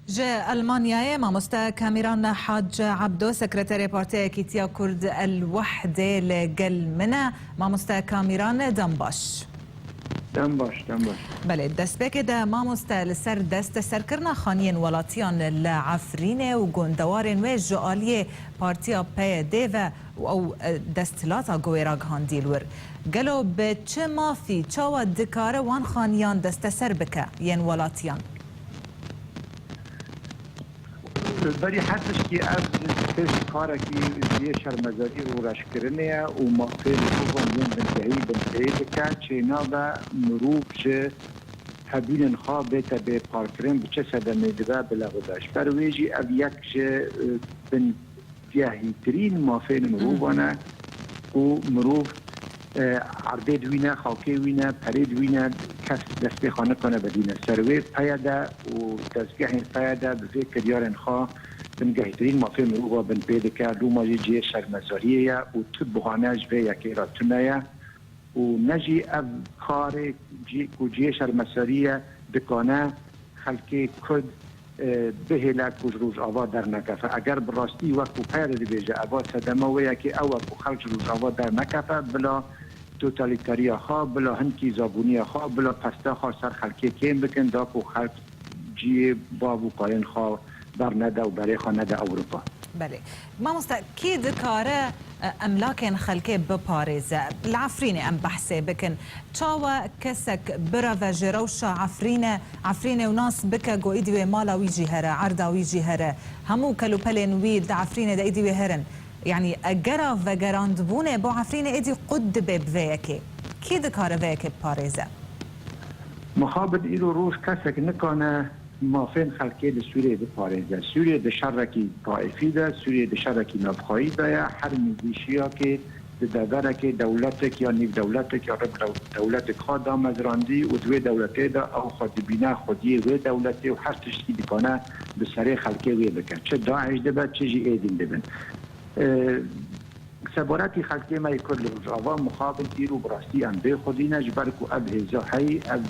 جاء ألمانيا مامۆستا کامیران حاج عبدۆ سەکرەتەرێ پارتەیەکی کورد الوحدة لەگەل منە مامۆستا کامیران دەمباش. بله دەستپێکێدا مامۆستا لەسەر دەستە سەرکردنا خانیên وڵاتیان لە عەفرینێ و گۆندەوارên wê ji aliyê partiya PYD ve ew desthilata Guêra gihandî li wir. Gelo bi çi mafî çawa dikare wan xaniyan desteser bike yên welatiyan? بری حدش که از پیش کاری که شرمزاری رو رشکرنه و مافیل رو بنتهی بکن چه نابه مروب چه هبین خواه بیتا به پارکرین بچه سدمه دبه بلغداش برویجی اب یک چه بنتهی ترین مافیل مروبانه و مروب عرضه دوینه خاکی وینه پرید وینه کس دسته خانه کنه بدینه سروی پیاده و دستگاه پیاده به فکر یارن خواه بنگهترین مافی مروبا بن پیده که رو ماجی جیه شرمزاریه و تو بخانه جبه یکی را تنه و نجی اب کار جیه شرمزاریه بکانه خلکی کد بهلا کج روز آوا در نکفه اگر براستی وقت و پیاده دی بیجه آوا صدمه و یکی او خلق روز آوا در نکفه بلا توتالیتاریا خواه بلا هنکی زابونی خواه بلا پسته خواه سر خلکی کم بکن داکو خلق جی بابو قاین خواه بر نده و برای خواه نده اروپا. بله مامۆستا کی دکاره املاکên خلکê بپارێزه العفرینê em behsê bikin çawa kesek bireve ji rewşa Efrînê û nas bike got êdî wê mala wî jî here erda wî jî here hemû kelûpelên wî di Efrînê de êdî wê herin yani egera vegerandbûnê bo Efrînê êdî qut dibe bi vê yekê kî dikare vê yekê biparêze? مخابد ایرو روز کسک نکانه مافین خلکی ده سوریه ده پارێزه سوریه ده شرکی طائفی ده سوریه ده شرکی نبخایی ده هر میلیشیا که ده دادره که دولتک یا نیو دولتک یا رب دولتک خواه دا مزراندی و دوی دولته ده او خودبینه خودی وی دولته و هر تشتی بکنه به سره خلکی وی بکن چه داعش ده بد چه جی ایدین ده بن سبارتی خلکی مای کرد روزآوا مخابل ایرو براستی ام به خودینه جبرکو اب هزاحی اب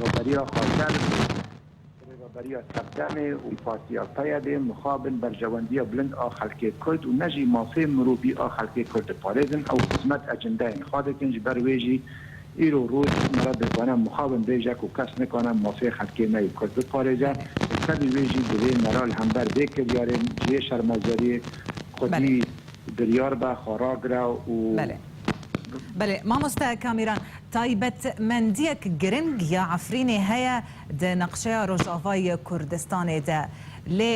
ربریا خاطر بریا تقدمه و پارتیا پیاده مخابن بر جواندی بلند خلک کرد و نجی مافی مروبی خلک کرد پارێزن او قسمت اجنده این خواده کنج بر ویجی ایرو روز مرا بکنم مخابن بیجه که کس نکنم مافی خلک مای کرد پارێزه سبی ویجی دوی مرال همبر بکر یارن جیه شرمزاری خودی دریار با خاراگره و بله مامۆستا کامیران تایبەتمەندیەک گرنگ یا عەفرینê heye di nexşeya Rojavayê Kurdistanê de lê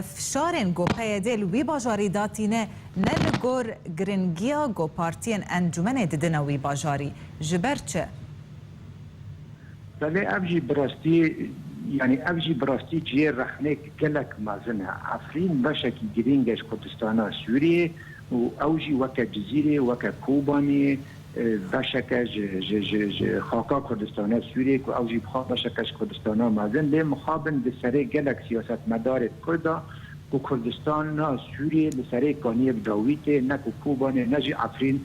fişarên got PYD li wî bajarî datîne ne li gor giringiya got partiyên encûmenê didine wî bajarî ji ber çi? Belê ev jî birastî yani ev jî birastî ciyê rexnêk gelek mezin e Efrîn beşekî giring e ji Kurdistana Sûriyê û ew jî weke Cizîrê weke Kobanê beşeke ji xaka Kurdistana Sûriyê ku ew jî bixwe beşeke ji Kurdistana mezin lê mixabin li serê gelek siyasetmedarê Kurda ku Kurdistana Sûriyê li serê kaniyê bi dawîtê ne ku Kobanê ne jî Efrîn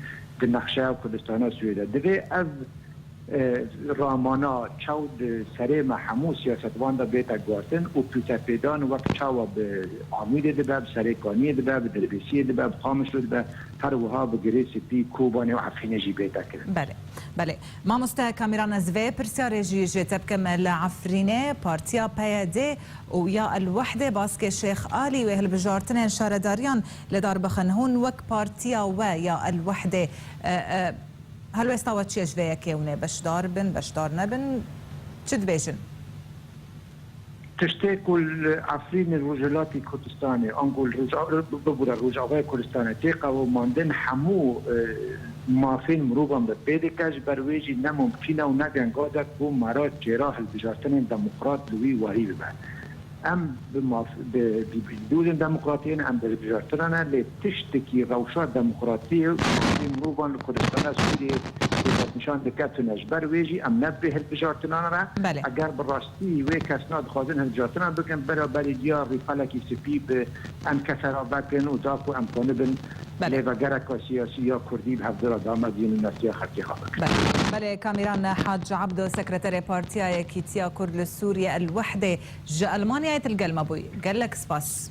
di nexşeya Kurdistana Sûriyê de divê ev رامانا چاود سره ما همو سیاستوان دا بیتا گوارتن و پیتا پیدان وقت چاوا به عمید دبه سره کانی دبه به دربیسی دبه بخامش دبه هر وها به گریسی پی کوبانی و عفرینه جی بیتا کرد بله مامۆستا کامیران ez vê pirsiyarê jî ji te bikim li Efrînê partiya PYD û ya el-Wehdê baskê Şêx Alî wê hilbijartinên şaredariyan li dar bixin hûn wek partiya we ya el-Wehdê هەلوێستا وە چێژ vê yekê hûn ê beşdar bin beşdar nebin çi dibêjin تشتێک و Efrînê Rojhilatê Kurdistanê ango bibûra Rojavayê Kurdistanê têqew mandin hemû mafên mirovan bi pê dike ji ber wê jî nemumkîn e û ne gengadek bû mera çêra hilbijartinên demokrat li wî werî bibe em dûzên demokratiyên em bi hilbijartinane lê tiştekî rewşa demokratiyê mafên mirovan li Kurdistana Sûriyê نشان دکتونه بر ویجی ام نه به هلبجارتنان را اگر براستی و کسنا دخوازن هلبجارتنان بکن برای دیار ریفالکی سپی به ام کسرا بکن و داکو امکانه بن لیوگرک سیاسی یا کردی به هفته را دامدین و نسیه خرکی خواه بکن بله كاميران حاج عبدو سكرتير بارتيا كيتيا كرد لسوريا الوحدة ألمانيا يتلقى المبوي قال لك سباس